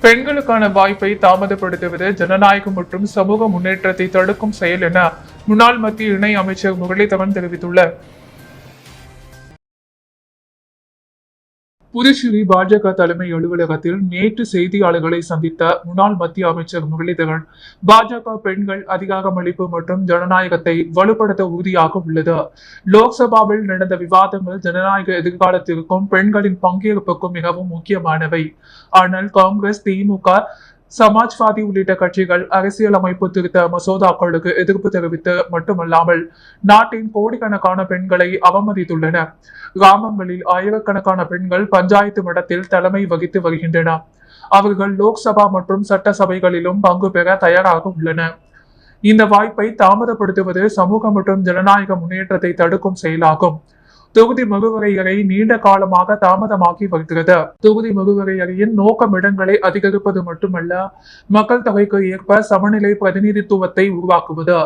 பெண்களுக்கான வாய்ப்பை தாமதப்படுத்துவது ஜனநாயகம் மற்றும் சமூக முன்னேற்றத்தை தடுக்கும் செயல் என முன்னாள் மத்திய இணை அமைச்சர் முரளிதரன் தெரிவித்துள்ளார். புதுச்சேரி பாஜக தலைமை அலுவலகத்தில் நேற்று செய்தியாளர்களை சந்தித்த முன்னாள் மத்திய அமைச்சர் முரளிதரன், பாஜக பெண்கள் அதிகாரமளிப்பு மற்றும் ஜனநாயகத்தை வலுப்படுத்த உறுதியாக உள்ளது. லோக்சபாவில் நடந்த விவாதங்கள் ஜனநாயக எதிர்காலத்திற்கும் பெண்களின் பங்கேற்புக்கும் மிகவும் முக்கியமானவை. ஆனால் காங்கிரஸ், திமுக, சமாஜ்வாதி உள்ளிட்ட கட்சிகள் அரசியலமைப்பு திருத்த மசோதாக்களுக்கு எதிர்ப்பு தெரிவித்து மட்டுமல்லாமல் நாட்டின் கோடிக்கணக்கான பெண்களை அவமதித்துள்ளனர். கிராமங்களில் ஆயிரக்கணக்கான பெண்கள் பஞ்சாயத்து மட்டத்தில் தலைமை வகித்து வருகின்றனர். அவர்கள் லோக்சபா மற்றும் சட்டசபைகளிலும் பங்கு பெற தயாராக உள்ளனர். இந்த வாய்ப்பை தாமதப்படுத்துவது சமூக மற்றும் ஜனநாயக முன்னேற்றத்தை தடுக்கும் செயலாகும். தொகுதி மறுவரையறை நீண்ட காலமாக தாமதமாகி வருகிறது. தொகுதி மறுவரையறையின் நோக்கம் இடங்களை அதிகரிப்பது மட்டுமல்ல, மக்கள் தொகைக்கு ஏற்ப சமநிலை பிரதிநிதித்துவத்தை உருவாக்குவது.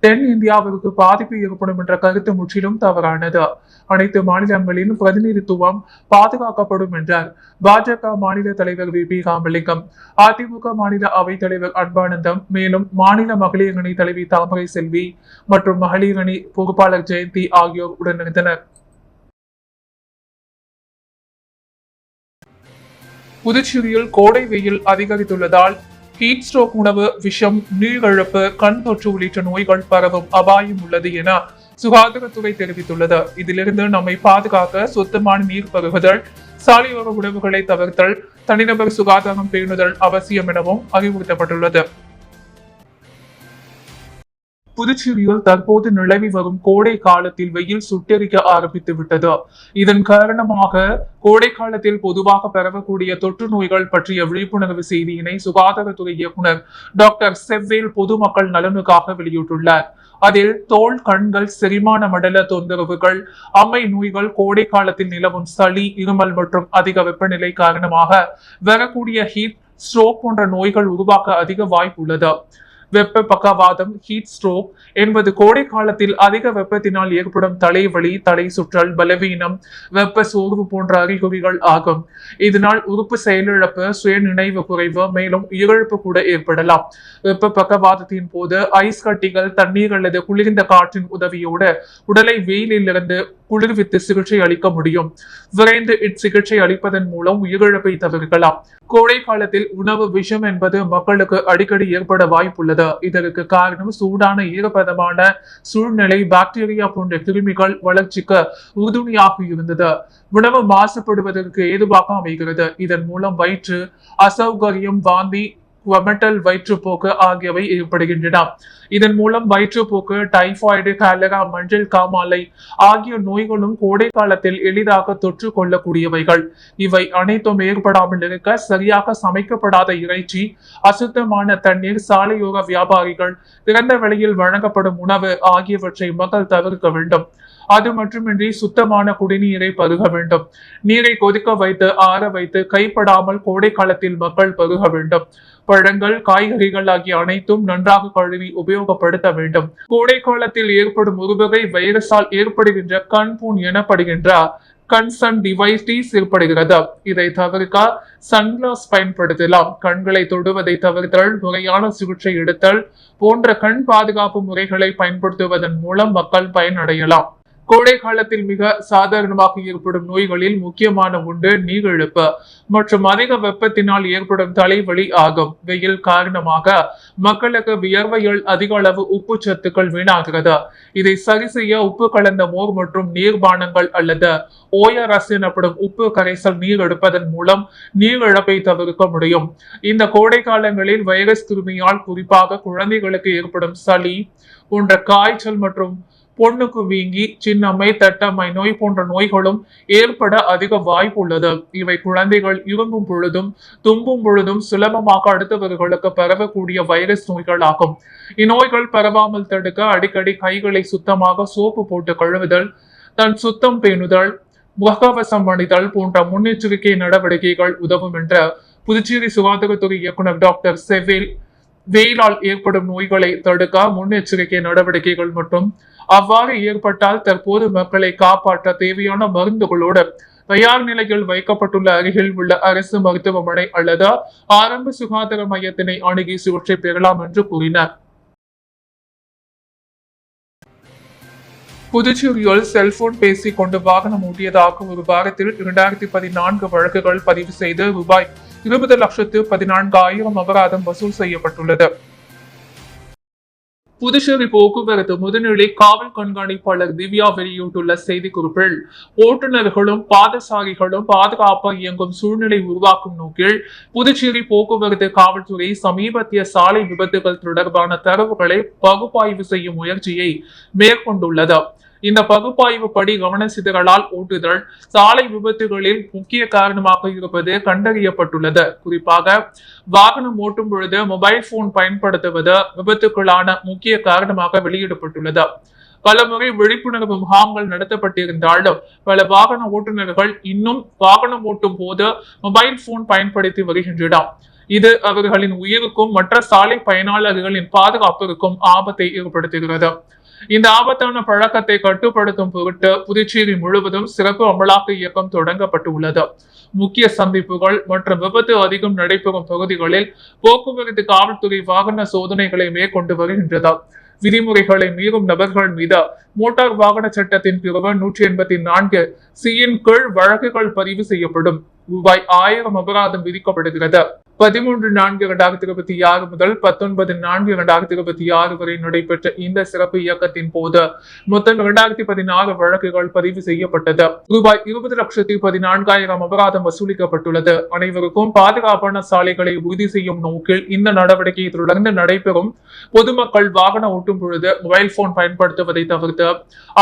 தென் இந்தியாவிற்கு பாதிப்பு ஏற்படும் என்ற கருத்து முற்றிலும் தவறானது. அனைத்து மாநிலங்களின் பிரதிநிதித்துவம் பாதுகாக்கப்படும் என்றார் பாஜக மாநில தலைவர் வி. ராமலிங்கம். அதிமுக மாநில அவைத் தலைவர் அன்பானந்தம், மேலும் மாநில மகளிர் அணி தலைவி தாமரை செல்வி மற்றும் மகளிர் அணி பொறுப்பாளர் ஜெயந்தி ஆகியோர் உடனிருந்தனர். புதுச்சேரியில் கோடை வெயில் அதிகரித்துள்ளதால் ஹீட் ஸ்ட்ரோக், உணவு விஷம், நீரிழப்பு, கண் தொற்று உள்ளிட்ட நோய்கள் பரவும் அபாயம் உள்ளது என சுகாதாரத்துறை தெரிவித்துள்ளது. இதிலிருந்து நம்மை பாதுகாக்க சுத்தமான நீர் பருகுதல், சாலையோர உணவுகளை தவிர்த்தல், தனிநபர் சுகாதாரம் பேணுதல் அவசியம் எனவும் அறிவுறுத்தப்பட்டுள்ளது. புதுச்சேரியில் தற்போது நிலவி வரும் கோடை காலத்தில் வெயில் சுட்டெரிக்க ஆரம்பித்து விட்டது. இதன் காரணமாக கோடை காலத்தில் பொதுவாக பரவக்கூடிய தொற்று நோய்கள் பற்றிய விழிப்புணர்வு செய்தியினை சுகாதாரத்துறை இயக்குனர் டாக்டர் செவ்வேல் பொதுமக்கள் நலனுக்காக வெளியிட்டுள்ளார். அதில் தோல், கண்கள், செரிமான மண்டல தொந்தரவுகள், அம்மை நோய்கள், கோடை காலத்தில் நிலவும் சளி, இருமல் மற்றும் அதிக வெப்பநிலை காரணமாக வரக்கூடிய ஹீட் ஸ்ட்ரோக் போன்ற நோய்கள் உருவாக்க அதிக வாய்ப்பு உள்ளது. வெப்ப பக்கவாதம், ஹீட் ஸ்ட்ரோக் என்பது கோடை காலத்தில் அதிக வெப்பத்தினால் ஏற்படும் தலைவலி, தலை சுற்றல், பலவீனம், வெப்ப சோர்வு போன்ற அறிகுறிகள் ஆகும். இதனால் உறுப்பு செயலிழப்பு, சுய நினைவு குறைவு, மேலும் உயிரிழப்பு கூட ஏற்படலாம். வெப்ப பக்கவாதத்தின் போது ஐஸ் கட்டிகள், தண்ணீர் அல்லது குளிர்ந்த காற்றின் உதவியோடு உடலை வெயிலிலிருந்து குளிர்வித்து சிகிச்சை அளிக்க முடியும். விரைந்து இச்சிகிச்சை அளிப்பதன் மூலம் உயிரிழப்பை தவிர்க்கலாம். கோடை காலத்தில் உணவு விஷம் என்பது மக்களுக்கு அடிக்கடி ஏற்பட வாய்ப்புள்ளது. இதற்கு காரணம் சூடான ஈரப்பதமான சூழ்நிலை பாக்டீரியா போன்ற கிருமிகள் வளர்ச்சிக்கு உறுதுணையாக இருந்தது. உணவு மாசுபடுவதற்கு ஏதுவாக அமைகிறது. இதன் மூலம் வயிற்று அசௌகரியம், வாந்தி, குவமெட்டல், வயிற்றுப்போக்கு ஆகியவை ஏற்படுகின்றன. இதன் மூலம் வயிற்றுப்போக்கு, டைபாய்டு, காலரா, மஞ்சள் காமாலை ஆகிய நோய்களும் கோடை காலத்தில் எளிதாக தொற்று கொள்ளக்கூடியவைகள். இவை அனைத்தும் ஏற்படாமல் இருக்க சரியாக சமைக்கப்படாத இறைச்சி, அசுத்தமான தண்ணீர், சாலையோர வியாபாரிகள், திறந்த வெளியில் வழங்கப்படும் உணவு ஆகியவற்றை மக்கள் தவிர்க்க வேண்டும். அது மட்டுமின்றி சுத்தமான குடிநீரை பருக வேண்டும். நீரை கொதிக்க வைத்து ஆற வைத்து கைப்படாமல் கோடை காலத்தில் மக்கள் பருக வேண்டும். பழங்கள், காய்கறிகள் ஆகிய அனைத்தும் நன்றாக கழுவி உபயோகப்படுத்த வேண்டும். கோடை காலத்தில் ஏற்படும் ஒருவகை வைரஸால் ஏற்படுகின்ற கண்புண் எனப்படுகின்ற கன்சன்டிவைட்டிஸ் ஏற்படுகிறது. இதை தவிர்க்க சன்கிளாஸ் பயன்படுத்தலாம். கண்களை தொடுவதை தவிர்த்தல், முறையான சிகிச்சை எடுத்தல் போன்ற கண் பாதுகாப்பு முறைகளை பயன்படுத்துவதன் மூலம் மக்கள் பயனடையலாம். கோடை காலத்தில் மிக சாதாரணமாக ஏற்படும் நோய்களில் முக்கியமான ஒன்று நீரிழப்பு மற்றும் அதிக வெப்பத்தினால் ஏற்படும் தலைவலி ஆகும். வெயில் காரணமாக மக்களுக்கு வியர்வையில் அதிக அளவு உப்பு சத்துக்கள் வீணாகிறது. இதை சரி செய்ய உப்பு கலந்த மோர் மற்றும் நீர்பானங்கள் அல்லது ORS எனப்படும் உப்பு கரைசல் நீர் எடுப்பதன் மூலம் நீரிழப்பை தவிர்க்க முடியும். இந்த கோடை காலங்களில் வைரஸ் கிருமியால் குறிப்பாக குழந்தைகளுக்கு ஏற்படும் சளி போன்ற காய்ச்சல் மற்றும் பொண்ணுக்கு வீங்கி, சின்னம்மை, தட்டம்மை நோய் போன்ற நோய்களும் ஏற்பட அதிக வாய்ப்பு உள்ளது. இவை குழந்தைகள் இரும்பும் பொழுதும் தும்பும் பொழுதும் சுலபமாக அடுத்தவர்களுக்கு பரவக்கூடிய வைரஸ் நோய்கள் ஆகும். இந்நோய்கள் பரவாமல் தடுக்க அடிக்கடி கைகளை சுத்தமாக சோப்பு போட்டு கழுவுதல், தன் சுத்தம் பேணுதல், முகக்கவசம் அணிதல் போன்ற முன்னெச்சரிக்கை நடவடிக்கைகள் உதவும் என்ற புதுச்சேரி சுகாதாரத்துறை இயக்குனர் டாக்டர் செவ்வேல் வெயிலால் ஏற்படும் நோய்களை தடுக்க முன்னெச்சரிக்கை நடவடிக்கைகள் மற்றும் அவ்வாறு ஏற்பட்டால் தற்போது மக்களை காப்பாற்ற தேவையான மருந்துகளோடு தயார் நிலையில் வைக்கப்பட்டுள்ள அருகில் உள்ள அரசு மருத்துவமனை அல்லது ஆரம்ப சுகாதார மையத்தினை அணுகி சிகிச்சை பெறலாம் என்று கூறினார். புதுச்சேரியில் செல்போன் பேசிக் கொண்டு வாகனம் ஓட்டியதாக ஒரு வாரத்தில் 2014 வழக்குகள் பதிவு செய்து ரூபாய் 20,14,000 அபராதம் வசூல் செய்யப்பட்டுள்ளது. புதுச்சேரி போக்குவரத்து முதுநிலை காவல் கண்காணிப்பாளர் திவ்யா வெளியிட்டுள்ள செய்திக்குறிப்பில், ஓட்டுநர்களும் பாதசாரிகளும் பாதுகாப்பாக இயங்கும் சூழ்நிலை உருவாக்கும் நோக்கில் புதுச்சேரி போக்குவரத்து காவல்துறை சமீபத்திய சாலை விபத்துகள் தொடர்பான தரவுகளை பகுப்பாய்வு செய்யும் முயற்சியை மேற்கொண்டுள்ளது. இந்த பகுப்பாய்வு படி கவனச்சிதறலால் ஓட்டுதல் சாலை விபத்துகளில் முக்கிய காரணமாக இருப்பது கண்டறியப்பட்டுள்ளது. குறிப்பாக வாகனம் ஓட்டும் பொழுது மொபைல் போன் பயன்படுத்துவது விபத்துக்களான முக்கிய காரணமாக வெளியிடப்பட்டுள்ளது. பலமுறை விழிப்புணர்வு முகாம்கள் நடத்தப்பட்டிருந்தாலும் பல வாகன ஓட்டுநர்கள் இன்னும் வாகனம் ஓட்டும் போது மொபைல் போன் பயன்படுத்தி வருகின்றனர். இது அவர்களின் உயிருக்கும் மற்ற சாலை பயனாளர்களின் பாதுகாப்பிற்கும் ஆபத்தை ஏற்படுத்துகிறது. இந்த ஆபத்தான பழக்கத்தை கட்டுப்படுத்தும் பொருட்டு புதுச்சேரி முழுவதும் சிறப்பு அமலாக்க இயக்கம் தொடங்கப்பட்டுள்ளது. முக்கிய சந்திப்புகள் மற்றும் விபத்து அதிகம் நடைபெறும் பகுதிகளில் போக்குவரத்து காவல்துறை வாகன சோதனைகளை மேற்கொண்டு வருகின்றது. விதிமுறைகளை மீறும் நபர்கள் மீது மோட்டார் வாகன சட்டத்தின் பிரிவு 184 C-ன் கீழ் வழக்குகள் பதிவு செய்யப்படும். ரூபாய் 1000 அபராதம் விதிக்கப்படுகிறது. 13/4/2026 முதல் 19/4/2026 வரை நடைபெற்ற இந்த சிறப்பு இயக்கத்தின் போது மொத்தம் 2016 வழக்குகள் பதிவு செய்யப்பட்டது. ரூபாய் 20,14,000 அபராதம் வசூலிக்கப்பட்டுள்ளது. அனைவருக்கும் பாதுகாப்பான சாலைகளை உறுதி செய்யும் நோக்கில் இந்த நடவடிக்கை தொடர்ந்து நடைபெறும். பொதுமக்கள் வாகனம் ஓட்டும் பொழுது மொபைல் போன் பயன்படுத்துவதை தவிர்த்து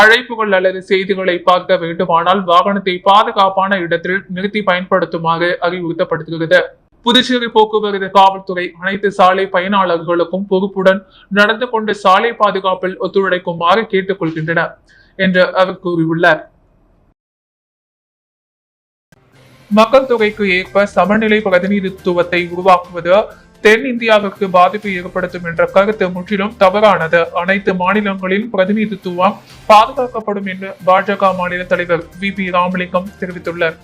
அழைப்புகள் அல்லது செய்திகளை பார்க்க வேண்டுமானால் வாகனத்தை பாதுகாப்பான இடத்தில் நிறுத்தி பயன்படுத்துமாறு அறிவுறுத்தப்படுகிறது. புதுச்சேரி போக்குவரத்து காவல்துறை அனைத்து சாலை பயனாளர்களுக்கும் பொறுப்புடன் நடந்து கொண்டு சாலை பாதுகாப்பில் ஒத்துழைக்குமாறு கேட்டுக் கொள்கின்றனர் என்று அவர் கூறியுள்ளார். மக்கள் தொகைக்கு ஏற்ப சமநிலை பிரதிநிதித்துவத்தை உருவாக்குவது தென் இந்தியாவிற்கு பாதிப்பு ஏற்படுத்தும் என்ற கருத்து முற்றிலும் தவறானது. அனைத்து மாநிலங்களின் பிரதிநிதித்துவம் பாதுகாக்கப்படும் என்று பாஜக மாநில தலைவர் VP ராமலிங்கம் தெரிவித்துள்ளார்.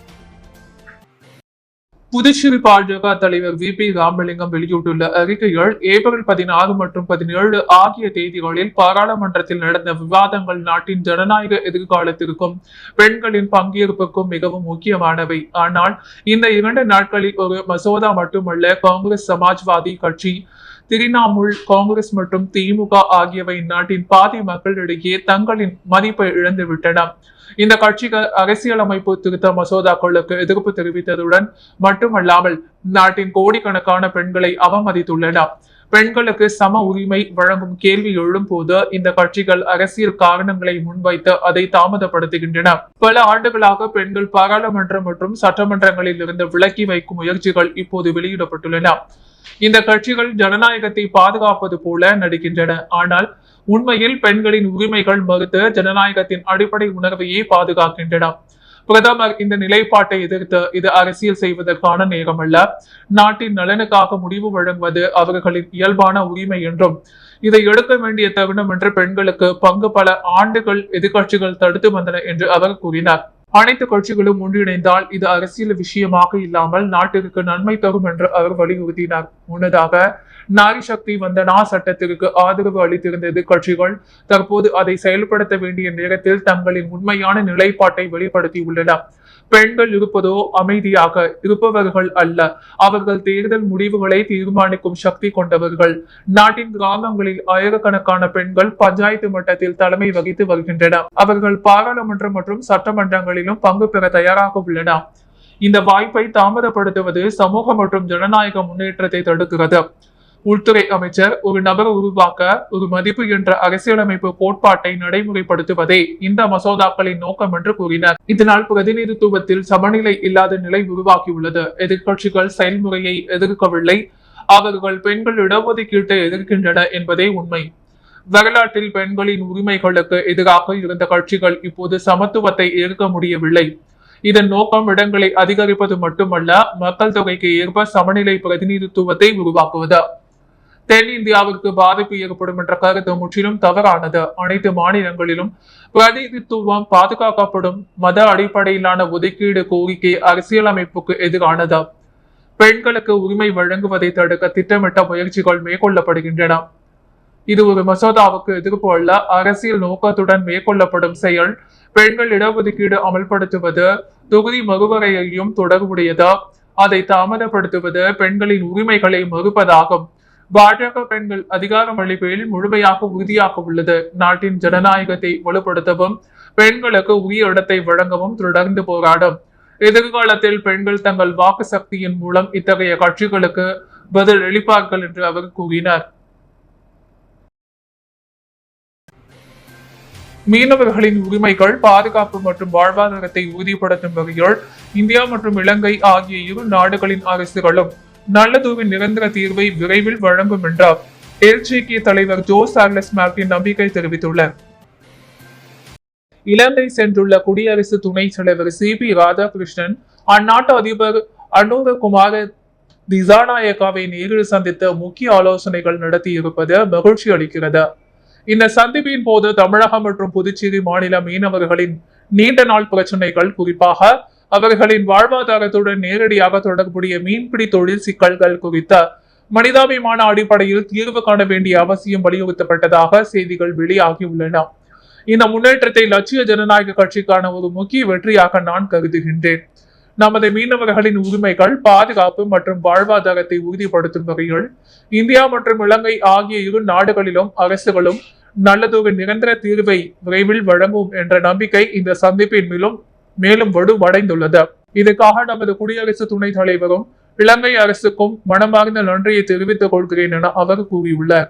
புதுச்சேரி பாஜக தலைவர் VP ராமலிங்கம் வெளியிட்டுள்ள அறிக்கையில், ஏப்ரல் 16 மற்றும் 17 ஆகிய தேதிகளில் பாராளுமன்றத்தில் நடந்த விவாதங்கள் நாட்டின் ஜனநாயக எதிர்காலத்திற்கும் பெண்களின் பங்கேற்புக்கும் மிகவும் முக்கியமானவை. ஆனால் இந்த 2 நாட்களில் ஒரு மசோதா மட்டுமல்ல, காங்கிரஸ், சமாஜ்வாதி கட்சி, திரிணாமுல் காங்கிரஸ் மற்றும் திமுக ஆகியவை நாட்டின் பாதி மக்களிடையே தங்களின் மதிப்பை இழந்துவிட்டன. இந்த கட்சிகள் அரசியலமைப்பு திருத்த மசோதாக்களுக்கு எதிர்ப்பு தெரிவித்ததுடன் மட்டுமல்லாமல் நாட்டின் கோடிக்கணக்கான பெண்களை அவமதித்துள்ளன. பெண்களுக்கு சம உரிமை வழங்கும் கேள்வி எழும் போது இந்த கட்சிகள் அரசியல் காரணங்களை முன்வைத்து அதை தாமதப்படுத்துகின்றன. பல ஆண்டுகளாக பெண்கள் பாராளுமன்றம் மற்றும் சட்டமன்றங்களில் இருந்து விலக்கி வைக்கும் முயற்சிகள் இப்போது வெளியிடப்பட்டுள்ளன. இந்த கட்சிகள் ஜனநாயகத்தை பாதுகாப்பது போல நடிக்கின்றன. ஆனால் உண்மையில் பெண்களின் உரிமைகள் மறுத்து ஜனநாயகத்தின் அடிப்படை உணர்வையே பாதுகாக்கின்றன. பிரதமர் இந்த நிலைப்பாட்டை எதிர்த்து இது அரசியல் செய்வதற்கான நேரமல்ல, நாட்டின் நலனுக்காக முடிவு வழங்குவது அவர்களின் இயல்பான உரிமை என்றும் இதை எடுக்க வேண்டிய தருணம் என்று பெண்களுக்கு பங்கு பல ஆண்டுகள் எதிர்கட்சிகள் தடுத்து வந்தன என்று அவர் கூறினார். அனைத்து கட்சிகளும் ஒன்றிணைந்தால் இது அரசியல் விஷயமாக இல்லாமல் நாட்டிற்கு நன்மை தரும் என்று அவர் வலியுறுத்தினார். முன்னதாக நாரி சக்தி வந்தனா சட்டத்திற்கு ஆதரவு அளித்திருந்த எதிர்கட்சிகள் தற்போது அதை செயல்படுத்த வேண்டிய நேரத்தில் தங்களின் உண்மையான நிலைப்பாட்டை வெளிப்படுத்தியுள்ளன. பெண்கள் இருப்பதோ அமைதியாக இருப்பவர்கள் அல்ல, அவர்கள் தேர்தல் முடிவுகளை தீர்மானிக்கும் சக்தி கொண்டவர்கள். நாட்டின் கிராமங்களில் ஆயிரக்கணக்கான பெண்கள் பஞ்சாயத்து மட்டத்தில் தலைமை வகித்து வருகின்றனர். அவர்கள் பாராளுமன்றம் மற்றும் சட்டமன்றங்களிலும் பங்கு பெற தயாராக உள்ளனர். இந்த வாய்ப்பை தாமதப்படுத்துவது சமூக மற்றும் ஜனநாயக முன்னேற்றத்தை தடுக்கிறது. உள்துறை அமைச்சர் ஒரு நபர் உருவாக்க ஒரு மதிப்பு என்ற அரசியலமைப்பு கோட்பாட்டை நடைமுறைப்படுத்துவதே இந்த மசோதாக்களின் நோக்கம் என்று கூறினார். இதனால் பிரதிநிதித்துவத்தில் சமநிலை இல்லாத நிலை உருவாக்கியுள்ளது. எதிர்கட்சிகள் செயல்முறையை எதிர்க்கவில்லை, அவர்கள் பெண்கள் இடஒதுக்கீட்டை எதிர்க்கின்றன என்பதே உண்மை. வரலாற்றில் பெண்களின் உரிமைகளுக்கு எதிராக இருந்த கட்சிகள் இப்போது சமத்துவத்தை ஏற்க முடியவில்லை. இதன் நோக்கம் இடங்களை அதிகரிப்பது மட்டுமல்ல, மக்கள் தொகைக்கு ஏற்ப சமநிலை பிரதிநிதித்துவத்தை உருவாக்குவது. தென்னிந்தியாவிற்கு பாதிப்பு ஏற்படும் என்ற கருத்து முற்றிலும் தவறானது. அனைத்து மாநிலங்களிலும் பிரதிநிதித்துவம் பாதுகாக்கப்படும். மத அடிப்படையிலான ஒதுக்கீடு கோரிக்கை அரசியலமைப்புக்கு எதிரானது. பெண்களுக்கு உரிமை வழங்குவதை தடுக்க திட்டமிட்ட முயற்சிகள் மேற்கொள்ளப்படுகின்றன. இது ஒரு மசோதாவுக்கு எதிர்ப்பு அல்ல, அரசியல் நோக்கத்துடன் மேற்கொள்ளப்படும் செயல். பெண்கள் இடஒதுக்கீடு அமல்படுத்துவது தொகுதி மறுவரையையும் தொடர்புடையது. அதை தாமதப்படுத்துவது பெண்களின் உரிமைகளை மறுப்பதாகும். பாஜக பெண்கள் அதிகாரம் அளிப்பில் முழுமையாக உறுதியாக உள்ளது. நாட்டின் ஜனநாயகத்தை வலுப்படுத்தவும் பெண்களுக்கு உரிய இடத்தை வழங்கவும் தொடர்ந்து போராடும். எதிர்காலத்தில் பெண்கள் தங்கள் வாக்கு சக்தியின் மூலம் இத்தகைய கட்சிகளுக்கு பதில் அளிப்பார்கள் என்று அவர் கூறினார். மீனவர்களின் உரிமைகள், பாதுகாப்பு மற்றும் வாழ்வாதாரத்தை உறுதிப்படுத்தும் வகையில் இந்தியா மற்றும் இலங்கை ஆகிய இரு நாடுகளின் அரசுகளும் நல்லதொரு நிரந்தர தீர்வை விரைவில் வழங்கும் என்றார் எல்ஜேகே தலைவர் ஜோ சார்லஸ் மார்டின் நம்பிக்கை தெரிவித்துள்ளார். இலங்கை சென்றுள்ள குடியரசு துணைத் தலைவர் சி.பி. ராதாகிருஷ்ணன் அந்நாட்டு அதிபர் அனுரகுமார திசாநாயக்காவை நேரில் சந்தித்து முக்கிய ஆலோசனைகள் நடத்தியிருப்பது மகிழ்ச்சி அளிக்கிறது. இந்த சந்திப்பின் போது தமிழகம் மற்றும் புதுச்சேரி மாநில மீனவர்களின் நீண்ட நாள் பிரச்சனைகள், குறிப்பாக அவர்களின் வாழ்வாதாரத்துடன் நேரடியாக தொடர்புடைய மீன்பிடி தொழில் சிக்கல்கள் குறித்த மனிதாபிமான அடிப்படையில் தீர்வு காண வேண்டிய அவசியம் வலியுறுத்தப்பட்டதாக செய்திகள் வெளியாகியுள்ளன. இந்த முன்னேற்றத்தை லட்சிய ஜனநாயக கட்சிக்கான ஒரு முக்கிய வெற்றியாக நான் கருதுகின்றேன். நமது மீனவர்களின் உரிமைகள், பாதுகாப்பு மற்றும் வாழ்வாதாரத்தை உறுதிப்படுத்தும் வகையில் இந்தியா மற்றும் இலங்கை ஆகிய இரு நாடுகளிலும் அரசுகளும் நல்லதொரு நிரந்தர தீர்வை விரைவில் வழங்கும் என்ற நம்பிக்கை இந்த சந்திப்பின் மேலும் வலுவடைந்துள்ளது. இதற்காக நமது குடியரசு துணைத் தலைவரும் இலங்கை அரசுக்கும் மனமார்ந்த நன்றியை தெரிவித்துக் கொள்கிறேன் என அவர் கூறியுள்ளார்.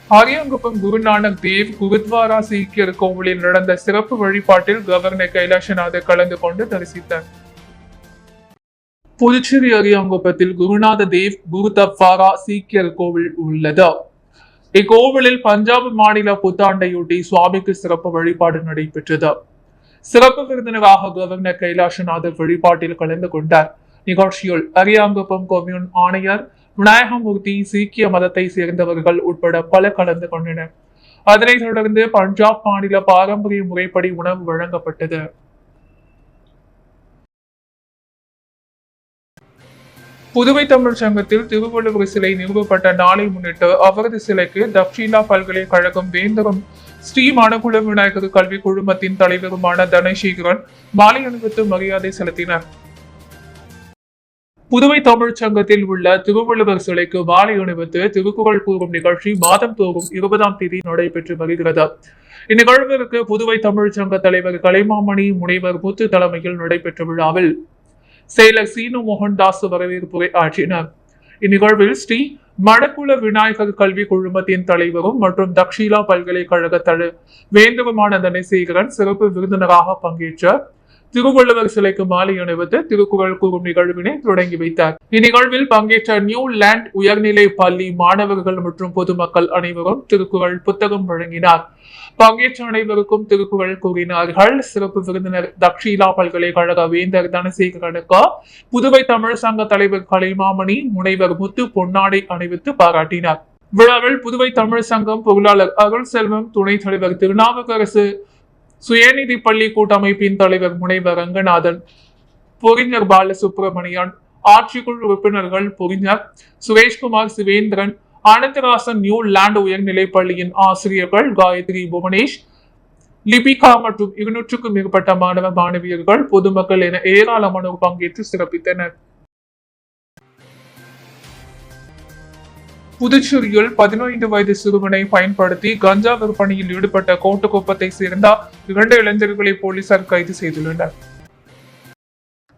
அரியாங்குப்பம் குருநானக் தேவ் குருத்வாரா சீக்கியர் கோவிலில் நடந்த சிறப்பு வழிபாட்டில் கவர்னர் கைலாசநாதர் கலந்து கொண்டு தரிசித்தார். புதுச்சேரி அரியாங்குப்பத்தில் குருநாத தேவ் குருத்வாரா சீக்கியர் கோவில் உள்ளது. இக்கோவிலில் பஞ்சாப் மாநில புத்தாண்டையொட்டி சுவாமிக்கு சிறப்பு வழிபாடு நடைபெற்றது. சிறப்பு விருந்தினராக கவர்னர் கைலாசநாதர் வழிபாட்டில் கலந்து கொண்டார். நிகழ்ச்சியில் அரியாங்குப்பம் கொம்யூன் ஆணையர் விநாயகமூர்த்தி, சீக்கிய மதத்தை சேர்ந்தவர்கள் உட்பட பல கலந்து கொண்டனர். அதனைத் தொடர்ந்து பஞ்சாப் மாநில பாரம்பரிய முறைப்படி உணவு வழங்கப்பட்டது. புதுவை தமிழ் சங்கத்தில் திருவள்ளுவர் சிலை நிறுவப்பட்ட நாளை முன்னிட்டு அவரது சிலைக்கு தக்ஷிலா பல்கலைக்கழகம் வேந்தரும் ஸ்ரீ மணக்குள விநாயகர் கல்வி குழுமத்தின் தலைவருமான தனசேகரன் மாலை அணிவித்து மரியாதை செலுத்தினர். புதுவை தமிழ் சங்கத்தில் உள்ள திருவள்ளுவர் சிலைக்கு மாலை அணிவித்து திருக்குறள் கூறும் நிகழ்ச்சி மாதம் தோறும் 20ஆம் தேதி நடைபெற்று வருகிறது. இந்நிகழ்விற்கு புதுவை தமிழ் சங்க தலைவர் கலைமாமணி முனைவர் முத்து தலைமையில் நடைபெற்ற விழாவில் செயலர் சீனு மோகன்தாஸ் வரவேற்புரை ஆற்றினார். இந்நிகழ்வில் ஸ்ரீ மணக்குள விநாயகர் கல்வி குழுமத்தின் தலைவரும் மற்றும் தக்ஷிலா பல்கலைக்கழக வேந்தருமான தனசேகரன் சிறப்பு விருந்தினராக பங்கேற்ற திருவள்ளுவர் சிலைக்கு மாலை அணிவித்து திருக்குறள் கூறும் நிகழ்வினை தொடங்கி வைத்தார். இந்நிகழ்வில் பங்கேற்ற நியூ லேண்ட் உயர்நிலை பள்ளி மாணவர்கள் மற்றும் பொதுமக்கள் அனைவரும் திருக்குறள் புத்தகம் வழங்கினார். பங்கேற்ற அனைவருக்கும் திருக்குறள் கூறினார்கள். சிறப்பு விருந்தினர் தக்ஷிலா பல்கலைக்கழக வேந்தர் தனசேகரனுக்கு புதுவை தமிழ் சங்க தலைவர் கலைமாமணி முனைவர் முத்து பொன்னாடை அணிவித்து பாராட்டினார். விழாவில் புதுவை தமிழ் சங்கம் பொருளாளர் அருள் செல்வம், துணைத் தலைவர் திருநாவுக்கரசு, சுயநிதி பள்ளி கூட்டமைப்பின் தலைவர் முனைவர் ரங்கநாதன், பொறிஞர் பாலசுப்ரமணியன், ஆட்சிக்குழு உறுப்பினர்கள் பொறிஞர் சுரேஷ்குமார், சிவேந்திரன், அனந்தராசன், நியூ லேண்ட் உயர்நிலை பள்ளியின் ஆசிரியர்கள் காயத்ரி, புவனேஷ், லிபிகா மற்றும் 200க்கும் மேற்பட்ட மாணவ மாணவியர்கள், பொதுமக்கள் என ஏராளமானோர் பங்கேற்று சிறப்பித்தனர். புதுச்சேரியில் 15 வயது சிறுவனை பயன்படுத்தி கஞ்சா விற்பனையில் ஈடுபட்ட கோட்டுக்குப்பத்தை சேர்ந்த 2 இளைஞர்களை போலீசார் கைது செய்துள்ளனர்.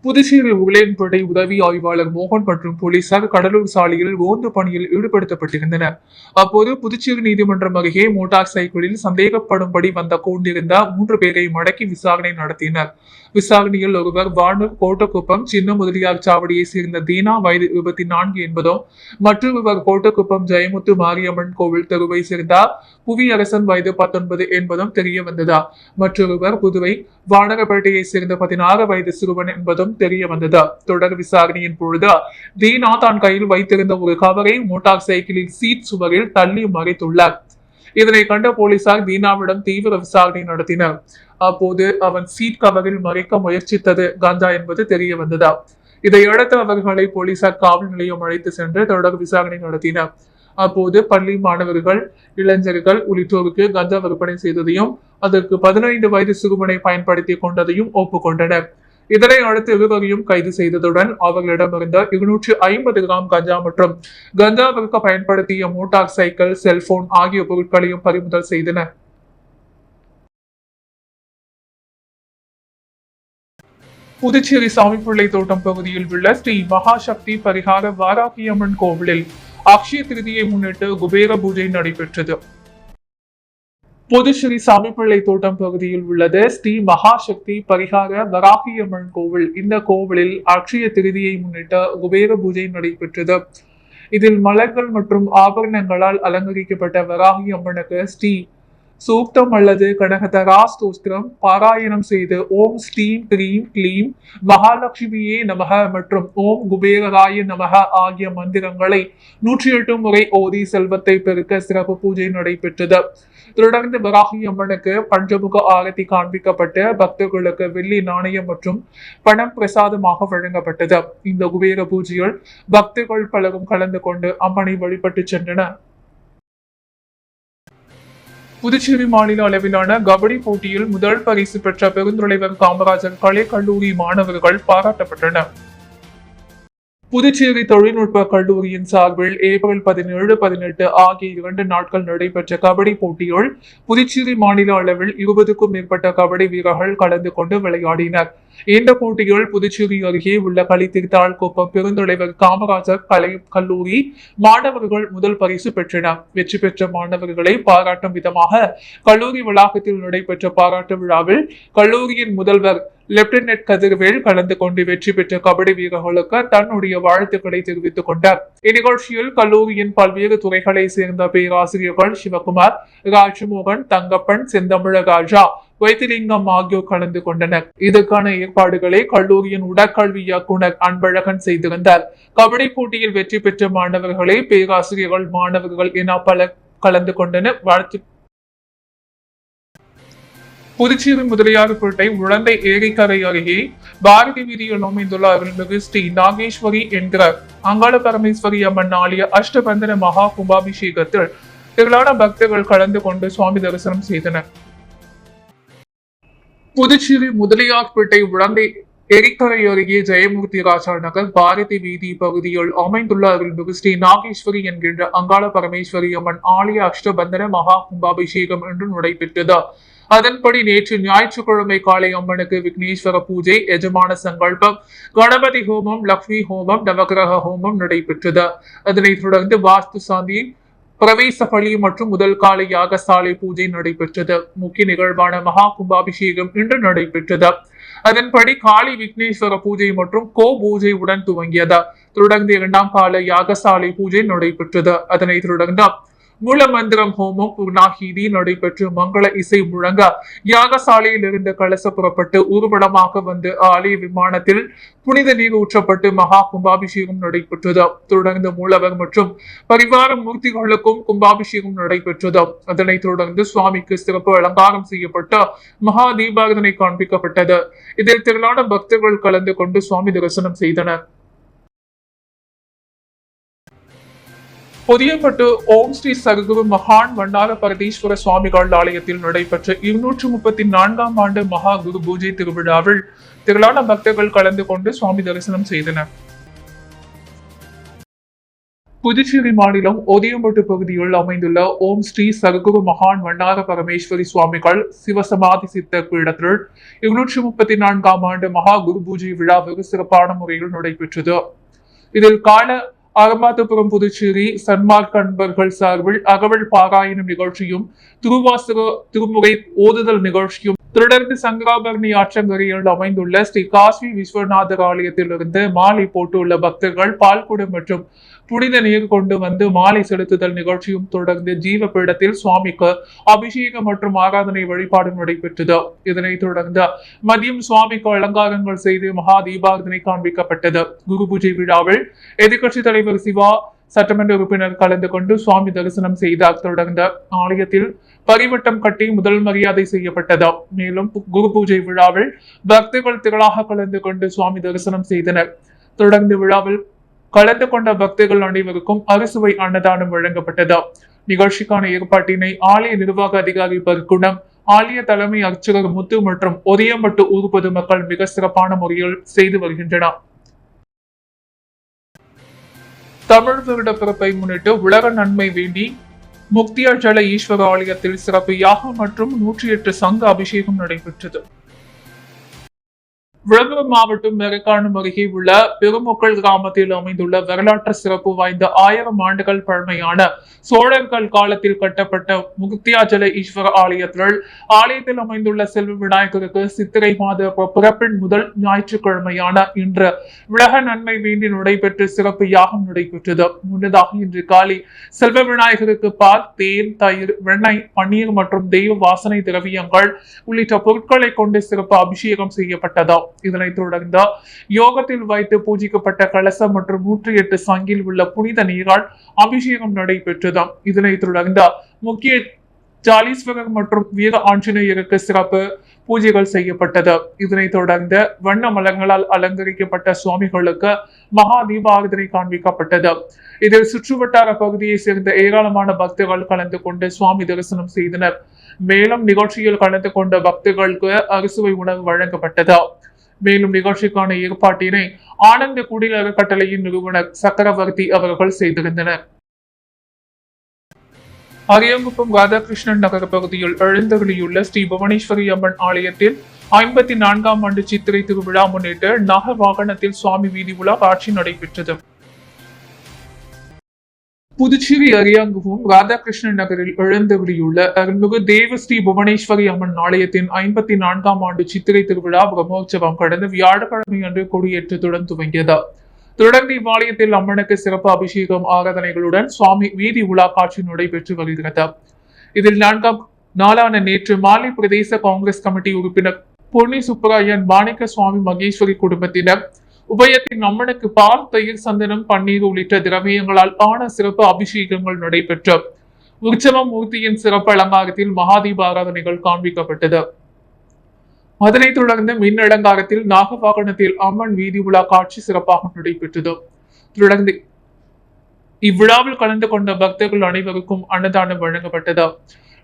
புதுச்சேரி உலேன்பேட்டை உதவி ஆய்வாளர் மோகன் மற்றும் போலீசார் கடலூர் சாலையில் ரோந்து பணியில் ஈடுபடுத்தப்பட்டிருந்தனர். அப்போது புதுச்சேரி நீதிமன்றம் அருகே மோட்டார் சைக்கிளில் சந்தேகப்படும்படி வந்த கொண்டிருந்த 3 பேரை மடக்கி விசாரணை நடத்தினர். விசாரணையில் ஒருவர் வானூர் கோட்டக்குப்பம் சின்ன முதலியார் சாவடியை சேர்ந்த தீனா, வயது 24 என்பதும், மற்றொருவர் கோட்டக்குப்பம் ஜெயமுத்து மாரியம்மன் கோவில் தெருவை சேர்ந்த புவியரசன், வயது 19 என்பதும் தெரிய வந்ததா. மற்றொருவர் புதுவை வானகப்பேட்டையை சேர்ந்த 16 வயது சிறுவன் என்பதும் என்பதும் தெரிய வந்தது. தொடர் விசாரணையின் பொழுது தீனா தான் கையில் வைத்திருந்த ஒரு கவரை மோட்டார் சைக்கிளில் சீட் சுவரில் தள்ளி மறைத்துள்ளார். இதனை கண்ட போலீசார் தீனாவிடம் தீவிர விசாரணை நடத்தினர். அப்போது அவன் சீட் கவரில் மறைக்க முயற்சித்தது கஞ்சா என்பது தெரிய வந்தது. இதையடுத்து அவர்களை போலீசார் காவல் நிலையம் அழைத்து சென்று தொடர் விசாரணை நடத்தினர். அப்போது பள்ளி மாணவர்கள், இளைஞர்கள் உள்ளிட்டோருக்கு கஞ்சா விற்பனை செய்ததையும் அதற்கு 15 வயது சிறுவனை பயன்படுத்தி கொண்டதையும் ஒப்புக்கொண்டனர். இதனை அடுத்து இருவரையும் கைது செய்ததுடன் அவர்களிடமிருந்த 250 கிராம் கஞ்சா மற்றும் கஞ்சாவிற்கு பயன்படுத்திய மோட்டார் சைக்கிள், செல்போன் ஆகிய பொருட்களையும் பறிமுதல் செய்தனர். புதுச்சேரி சாமிப்பிள்ளை தோட்டம் பகுதியில் உள்ள ஸ்ரீ மகாசக்தி பரிகார வாராகியம்மன் கோவிலில் அக்ஷய திருதியை முன்னிட்டு குபேர பூஜை நடைபெற்றது. புதுச்சேரி சாமிப்பிள்ளை தோட்டம் பகுதியில் உள்ளது ஸ்ரீ மகாசக்தி பரிகார வராகியம்மன் கோவில். இந்த கோவிலில் அக்ஷய திருதியை முன்னிட்டு குபேர பூஜை நடைபெற்றது. இதில் மலர்கள் மற்றும் ஆபரணங்களால் அலங்கரிக்கப்பட்ட வராகி அம்மனுக்கு ஸ்ரீ சூக்தம் அல்லது கனகதரா ஸ்தோத்திரம் பாராயணம் செய்து ஓம் ஸ்ரீம் கிரீம் கிளீம் மகாலட்சுமியே நமக மற்றும் ஓம் குபேரராய நமக ஆகிய மந்திரங்களை 108 முறை ஓதி செல்வத்தை பெருக்க சிறப்பு பூஜை நடைபெற்றது. தொடர்ந்து வராகி அம்மனுக்கு பஞ்சமுக ஆரத்தி காண்பிக்கப்பட்டு பக்தர்களுக்கு வெள்ளி நாணயம் மற்றும் பணம் பிரசாதமாக வழங்கப்பட்டது. இந்த குபேர பூஜையில் பக்தர்கள் பலரும் கலந்து கொண்டு அம்மனை வழிபட்டு சென்றனர். புதுச்சேரி மாநில அளவிலான கபடி போட்டியில் முதல் பரிசு பெற்ற பெருந்தலைவர் காமராஜர் கலை கல்லூரி மாணவர்கள் பாராட்டப்பட்டனர். புதுச்சேரி தொழில்நுட்ப கல்லூரியின் சார்பில் ஏப்ரல் 17, 18 ஆகிய 2 நாட்கள் நடைபெற்ற கபடி போட்டியில் புதுச்சேரி மாநில அளவில் 20க்கும் மேற்பட்ட கபடி வீரர்கள் கலந்து கொண்டு விளையாடினர். இந்த போட்டியில் புதுச்சேரி அருகே உள்ள களித்திருத்தாள் குப்பம் பெருந்தலைவர் காமராஜர் கலை கல்லூரி மாணவர்கள் முதல் பரிசு பெற்றனர். வெற்றி பெற்ற மாணவர்களை பாராட்டும் விதமாக கல்லூரி வளாகத்தில் நடைபெற்ற பாராட்டு விழாவில் கல்லூரியின் முதல்வர் லெப்டினன்ட் கதிர்வேல் கலந்து கொண்டு வெற்றி பெற்ற கபடி வீரர்களுக்கு தன்னுடைய வாழ்த்துக்களை தெரிவித்துக் கொண்டார். இந்நிகழ்ச்சியில் கல்லூரியின் பல்வேறு துறைகளை சேர்ந்த பேராசிரியர்கள் சிவகுமார், ராஜமோகன், தங்கப்பன், செந்தமிழராஜா, வைத்திலிங்கம் ஆகியோர் கலந்து கொண்டனர். இதற்கான ஏற்பாடுகளை கல்லூரியின் உடற்கல்வி இயக்குனர் அன்பழகன் செய்திருந்தார். கபடி போட்டியில் வெற்றி பெற்ற மாணவர்களை பேராசிரியர்கள், மாணவர்கள் என பலர் கலந்து கொண்டனர். வாழ்த்து. புதுச்சேரி முதலியார்பேட்டை உழந்தை ஏரிக்கரை அருகே பாரதி வீதியில் அமைந்துள்ள அருள்மிகு ஸ்ரீ நாகேஸ்வரி என்கிற அங்காள பரமேஸ்வரி அம்மன் ஆலய அஷ்டபந்தன மகா கும்பாபிஷேகத்தில் திரளான பக்தர்கள் கலந்து கொண்டு சுவாமி தரிசனம் செய்தனர். புதுச்சேரி முதலியார்பேட்டை உழந்தை எரிக்கரை அருகே ஜெயமூர்த்தி ராஜா நகர் பாரதி வீதி பகுதியில் அமைந்துள்ள அருள்மிகு ஸ்ரீ நாகேஸ்வரி என்கின்ற அங்காள பரமேஸ்வரி அம்மன் ஆலய அஷ்டபந்தன மகா கும்பாபிஷேகம் என்று நடைபெற்றது. அதன்படி நேற்று ஞாயிற்றுக்கிழமை காலை அம்மனுக்கு விக்னேஸ்வர பூஜை, எஜமான சங்கல்பம், கணபதி ஹோமம், லக்ஷ்மி ஹோமம், நவகிரக ஹோமம் நடைபெற்றது. அதனைத் தொடர்ந்து வாஸ்து சாந்தி, பிரவேச பலி மற்றும் முதல் கால யாகசாலை பூஜை நடைபெற்றது. முக்கிய நிகழ்வான மகா கும்பாபிஷேகம் இன்று நடைபெற்றது. அதன்படி காளி விக்னேஸ்வர பூஜை மற்றும் கோ பூஜை உடன் துவங்கியது. தொடர்ந்து 2ஆம் கால யாகசாலை பூஜை நடைபெற்றது. அதனைத் தொடர்ந்து மூல மந்திரம் ஹோமம், பூர்ணாகிதி நடைபெற்று மங்கள இசை முழங்க யாகசாலையில் இருந்து கலச புறப்பட்டு ஊர்வலமாக வந்து ஆலய விமானத்தில் புனித நீர் ஊற்றப்பட்டு மகா கும்பாபிஷேகம் நடைபெற்றது. தொடர்ந்து மூலவர் மற்றும் பரிவார மூர்த்திகளுக்கும் கும்பாபிஷேகம் நடைபெற்றது. அதனைத் தொடர்ந்து சுவாமிக்கு சிறப்பு அலங்காரம் செய்யப்பட்டு மகா தீபாரதனை காண்பிக்கப்பட்டது. இதில் திரளான பக்தர்கள் கலந்து கொண்டு சுவாமி தரிசனம் செய்தனர். பொதியப்பட்டு ஓம் ஸ்ரீ சர்க்குரு மகான் வண்ணார பரதீஸ்வர சுவாமிகள் ஆலயத்தில் நடைபெற்ற 234ஆம் ஆண்டு மகா குரு பூஜை திருவிழாவில் திரளான பக்தர்கள் கலந்து கொண்டு சுவாமி தரிசனம் செய்தனர். புதுச்சேரி மாநிலம் ஒதியம்பட்டு பகுதியில் அமைந்துள்ள ஓம் ஸ்ரீ சர்க்குரு மகான் வண்ணார பரமேஸ்வரி சுவாமிகள் சிவசமாதி சித்த பீடத்தில் 234ஆம் ஆண்டு மகா குரு பூஜை விழா வெகு சிறப்பான முறையில் நடைபெற்றது. இதில் கால அகமாதபுரம் புதுச்சேரி சன்மார்க்க அன்பர்கள் சார்பில் அகவல் பாராயணம் நிகழ்ச்சியும், திருவாசக திருமுறை ஓதுதல் நிகழ்ச்சியும் தொடர்ந்து சங்கராபரணி ஆற்றங்கரையில் அமைந்துள்ள ஸ்ரீ காசி விஸ்வநாதர் ஆலயத்திலிருந்து மாலை போட்டுள்ள பக்தர்கள் பால்குடம் மற்றும் புனித நீர் கொண்டு வந்து மாலை செலுத்துதல் நிகழ்ச்சியும் தொடர்ந்து ஜீவபீடத்தில் சுவாமிக்கு அபிஷேகம் மற்றும் ஆராதனை வழிபாடு நடைபெற்றது. இதனைத் தொடர்ந்து மதியம் சுவாமிக்கு அலங்காரங்கள் செய்து மகா தீபாரதனை காண்பிக்கப்பட்டது. குரு பூஜை விழாவில் எதிர்கட்சித் தலைவர் சிவா சட்டமன்ற உறுப்பினர் கலந்து கொண்டு சுவாமி தரிசனம் செய்தார். தொடர்ந்து ஆலயத்தில் பரிவட்டம் கட்டி முதல் மரியாதை செய்யப்பட்டது. மேலும் குரு பூஜை விழாவில் பக்தர்கள் திரளாக கலந்து கொண்டு சுவாமி தரிசனம் செய்தனர். தொடர்ந்து விழாவில் கலந்து கொண்ட பக்தர்கள் அனைவருக்கும் அறுசுவை அன்னதானம் வழங்கப்பட்டது. நிகழ்ச்சிக்கான ஏற்பாட்டினை ஆலய நிர்வாக அதிகாரி பர்குணம், ஆலய தலைமை அர்ச்சகர் முத்து மற்றும் ஒரியம்பட்டு ஊர் பொதுமக்கள் மிக சிறப்பான முறையில் செய்து வருகின்றனர். தமிழ் வருட பிறப்பை முன்னிட்டு உலக நன்மை வேண்டி முக்தியாச்சல ஈஸ்வர ஆலயத்தில் சிறப்பு யாகம் மற்றும் 108 சங்க அபிஷேகம் நடைபெற்றது. விழுப்புரம் மாவட்டம் மெரக்கானம் அருகே உள்ள பெருமக்கள் கிராமத்தில் அமைந்துள்ள வரலாற்று சிறப்பு வாய்ந்த 1000 ஆண்டுகள் பழமையான சோழர்கள் காலத்தில் கட்டப்பட்ட முக்தியாச்சல ஈஸ்வர ஆலயத்தில் அமைந்துள்ள செல்வ விநாயகருக்கு சித்திரை மாத பிறப்பின் முதல் ஞாயிற்றுக்கிழமையான இன்று உலக நன்மை வேண்டி நடைபெற்று சிறப்பு யாகம் நடைபெற்றது. முன்னதாக இன்று காலை செல்வ விநாயகருக்கு பால், தேன், தயிர், வெண்ணெய், பன்னீர் மற்றும் தெய்வ வாசனை திரவியங்கள் உள்ளிட்ட பொருட்களை கொண்டு சிறப்பு அபிஷேகம் செய்யப்பட்டது. இதனைத் தொடர்ந்து யோகத்தில் வைத்து பூஜிக்கப்பட்ட கலசம் மற்றும் 108 சங்கில் உள்ள புனித நீரால் அபிஷேகம் நடைபெற்றது. இதனைத் தொடர்ந்து முக்கிய ஜாலீஸ்வரர் மற்றும் வீர ஆஞ்சநேயருக்கு சிறப்பு பூஜைகள் செய்யப்பட்டது. இதனைத் தொடர்ந்து வண்ண மலர்களால் அலங்கரிக்கப்பட்ட சுவாமிகளுக்கு மகா தீபாரதனை காண்பிக்கப்பட்டது. இதில் சுற்றுவட்டார பகுதியை சேர்ந்த ஏராளமான பக்தர்கள் கலந்து கொண்டு சுவாமி தரிசனம் செய்தனர். மேலும் நிகழ்ச்சியில் கலந்து கொண்ட பக்தர்களுக்கு அறுசுவை உணவு வழங்கப்பட்டது. மேலும் நிகழ்ச்சிக்கான ஏற்பாட்டினை ஆனந்த குடில் அறக்கட்டளையின் நிறுவனர் சக்கரவர்த்தி அவர்கள் செய்திருந்தனர். அரியங்குப்பம் ராதாகிருஷ்ணன் நகர பகுதியில் எழுந்தருளியுள்ள ஸ்ரீ புவனேஸ்வரி அம்மன் ஆலயத்தில் 54ஆம் ஆண்டு சித்திரை திருவிழா முன்னிட்டு நாக வாகனத்தில் சுவாமி வீதி உலா காட்சி நடைபெற்றது. புதுச்சேரி அரியாங்குப்பம் ராதாகிருஷ்ணன் நகரில் எழுந்தருளியுள்ள அருள்மிகு தேவ ஸ்ரீ புவனேஸ்வரி அம்மன் ஆலயத்தின் 54ஆம் ஆண்டு சித்திரை திருவிழா பிரம்மோற்சவம் கடந்த வியாழக்கிழமை அன்று கொடியேற்றத்துடன் துவங்கியது. தொடர்ந்து இவ்வாலயத்தில் அம்மனுக்கு சிறப்பு அபிஷேகம் ஆராதனைகளுடன் சுவாமி வீதி உலா காட்சி நடைபெற்று வருகிறது. இதில் 4ஆம் நாளான நேற்று மாலை பிரதேச காங்கிரஸ் கமிட்டி உறுப்பினர் பொன்னி சுப்பராயன், மாணிக்க சுவாமி, மகேஸ்வரி குடும்பத்தினர் உபயத்தின் அம்மனுக்கு பால், தயிர், சந்தனம், பன்னீர் உள்ளிட்ட திரவியங்களால் ஆன சிறப்பு அபிஷேகங்கள் நடைபெற்ற உற்சவ மூர்த்தியின் சிறப்பு அலங்காரத்தில் மகாதீப ஆராதனைகள் காண்பிக்கப்பட்டது. அதனைத் தொடர்ந்து மின் அலங்காரத்தில் நாகவாகனத்தில் அம்மன் வீதி உலா காட்சி சிறப்பாக நடைபெற்றது. தொடர்ந்து இவ்விழாவில் கலந்து கொண்ட பக்தர்கள் அனைவருக்கும் அன்னதானம் வழங்கப்பட்டது.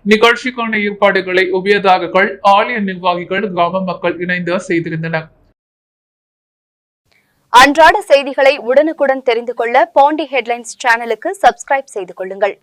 நிகழ்ச்சிக்கான ஏற்பாடுகளை உபயதாரர்கள், ஆலய நிர்வாகிகள், கிராம மக்கள் இணைந்து செய்திருந்தனர். அன்றாட செய்திகளை உடனுக்குடன் தெரிந்து கொள்ள பாண்டி ஹெட்லைன்ஸ் சேனலுக்கு சப்ஸ்கிரைப் செய்து கொள்ளுங்கள்.